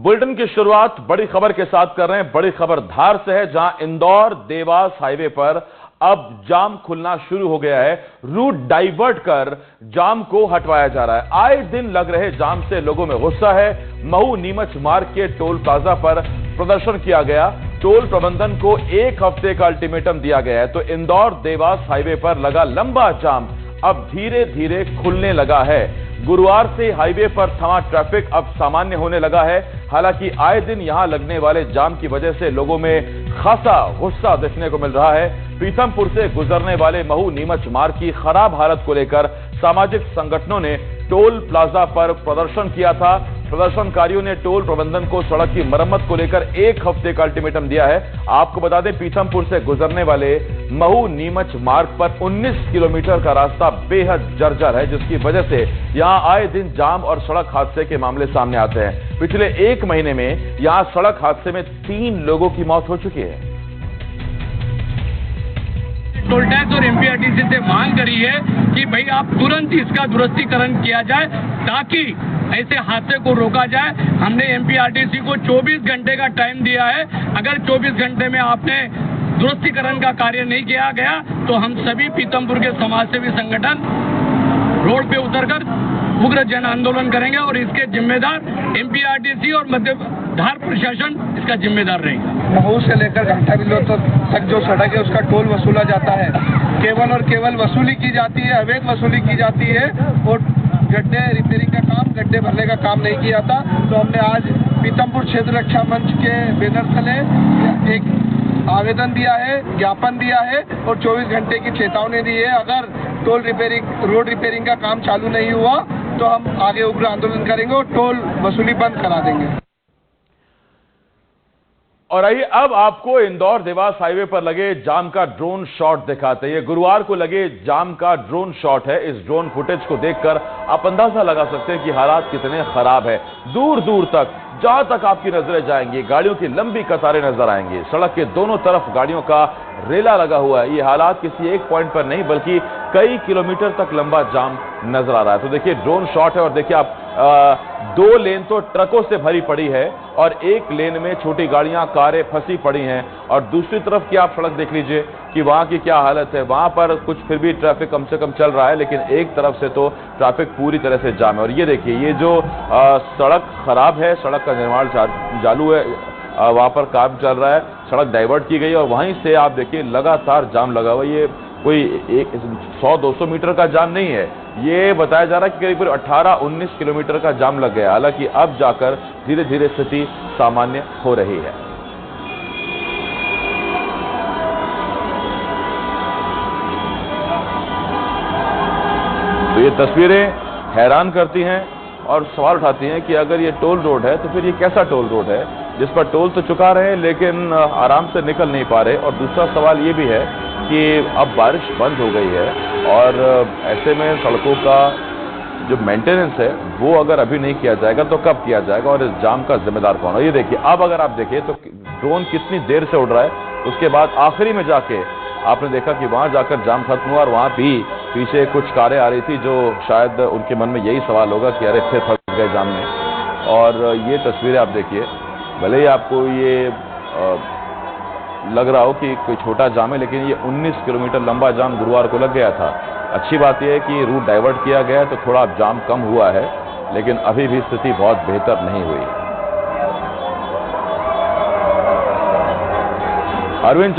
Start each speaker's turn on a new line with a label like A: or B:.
A: Bulletin की शुरुआत बड़ी खबर के साथ कर रहे हैं। बड़ी खबर धार से है, जहां इंदौर देवास हाईवे पर अब जाम खुलना शुरू हो गया है। रूट डाइवर्ट कर जाम को हटवाया जा रहा है। आए दिन लग रहे जाम से लोगों में गुस्सा है। महू नीमच मार्ग के टोल प्लाजा पर प्रदर्शन किया गया। टोल प्रबंधन को 1 हफ्ते का अल्टीमेटम दिया गया है। तो इंदौर देवास हाईवे पर लगा लंबा जाम अब धीरे धीरे खुलने लगा है। गुरुवार से हाईवे पर थमा ट्रैफिक अब सामान्य होने लगा है। हालांकि आए दिन यहां लगने वाले जाम की वजह से लोगों में खासा गुस्सा देखने को मिल रहा है। पीथमपुर से गुजरने वाले महू नीमच मार्ग की खराब हालत को लेकर सामाजिक संगठनों ने टोल प्लाजा पर प्रदर्शन किया था। प्रदर्शनकारियों ने टोल प्रबंधन को सड़क की मरम्मत को लेकर 1 हफ्ते का अल्टीमेटम दिया है। आपको बता दें, पीथमपुर से गुजरने वाले महू नीमच मार्ग पर 19 किलोमीटर का रास्ता बेहद जर्जर है, जिसकी वजह से यहां आए दिन जाम और सड़क हादसे के मामले सामने आते हैं। पिछले 1 महीने में यहां सड़क हादसे में 3 लोगों की मौत हो चुकी है।
B: टोल टैक्स और एमपीआरटीसी से मांग करी है कि भाई आप तुरंत इसका दुरुस्तीकरण किया जाए ताकि ऐसे हादसे को रोका जाए। हमने एमपीआरटीसी को 24 घंटे का टाइम दिया है। अगर 24 घंटे में आपने दुरुस्तीकरण का कार्य नहीं किया गया तो हम सभी पीथमपुर के समाजसेवी संगठन रोड पे उतरकर उग्र जन आंदोलन करेंगे और इसके जिम्मेदार एमपीआरटीसी और मध्य धार प्रशासन इसका जिम्मेदार रहेगा।
C: महू से लेकर घंटा बिल्लो तक जो सड़क है उसका टोल वसूला जाता है। केवल और केवल वसूली की जाती है, अवैध वसूली की जाती है और गड्ढे रिपेयरिंग का काम, गड्ढे भरने का काम नहीं किया था। तो हमने आज पीथमपुर क्षेत्र रक्षा मंच के बैनर तले एक आवेदन दिया है, ज्ञापन दिया है और 24 घंटे की चेतावनी दी है। अगर टोल रिपेयरिंग, रोड रिपेयरिंग का काम चालू नहीं हुआ तो हम आगे उग्र आंदोलन करेंगे और टोल वसूली बंद करा देंगे।
A: और आइए अब आपको इंदौर देवास हाईवे पर लगे जाम का ड्रोन शॉट दिखाते हैं। ये गुरुवार को लगे जाम का ड्रोन शॉट है। इस ड्रोन फुटेज को देखकर आप अंदाजा लगा सकते हैं कि हालात कितने खराब है। दूर दूर तक, जहां तक आपकी नजरें जाएंगी, गाड़ियों की लंबी कतारें नजर आएंगी। सड़क के दोनों तरफ गाड़ियों का रेला लगा हुआ है। ये हालात किसी एक पॉइंट पर नहीं बल्कि कई किलोमीटर तक लंबा जाम नजर आ रहा है। तो देखिए ड्रोन शॉट है और देखिए आप 2 लेन तो ट्रकों से भरी पड़ी है और 1 लेन में छोटी गाड़ियां, कारें फंसी पड़ी हैं। और दूसरी तरफ की आप सड़क देख लीजिए कि वहां की क्या हालत है। वहां पर कुछ फिर भी ट्रैफिक कम से कम चल रहा है, लेकिन एक तरफ से तो ट्रैफिक पूरी तरह से जाम है। और ये देखिए, ये जो सड़क खराब है, सड़क का निर्माण चालू है, वहां पर काम चल रहा है, सड़क डाइवर्ट की गई और वहीं से आप देखिए लगातार जाम लगा हुआ। ये कोई 100-200 मीटर का जाम नहीं है, ये बताया जा रहा है कि करीब 18-19 किलोमीटर का जाम लग गया। हालांकि अब जाकर धीरे धीरे स्थिति सामान्य हो रही है। तो ये तस्वीरें हैरान करती हैं और सवाल उठाती हैं कि अगर ये टोल रोड है तो फिर ये कैसा टोल रोड है जिस पर टोल तो चुका रहे हैं लेकिन आराम से निकल नहीं पा रहे। और दूसरा सवाल ये भी है कि अब बारिश बंद हो गई है और ऐसे में सड़कों का जो मेंटेनेंस है वो अगर अभी नहीं किया जाएगा तो कब किया जाएगा और इस जाम का जिम्मेदार कौन है। ये देखिए, अब अगर आप देखिए तो ड्रोन कितनी देर से उड़ रहा है, उसके बाद आखिरी में जाके आपने देखा कि वहां जाकर जाम खत्म हुआ और वहां भी पीछे कुछ कारें आ रही थी जो शायद उनके मन में यही सवाल होगा कि अरे फिर फंस गए जाम में। और ये तस्वीरें आप देखिए, भले ही आपको ये लग रहा हो कि कोई छोटा जाम है, लेकिन ये 19 किलोमीटर लंबा जाम गुरुवार को लग गया था। अच्छी बात यह है कि रूट डाइवर्ट किया गया है तो थोड़ा जाम कम हुआ है, लेकिन अभी भी स्थिति बहुत बेहतर नहीं हुई। अरविंद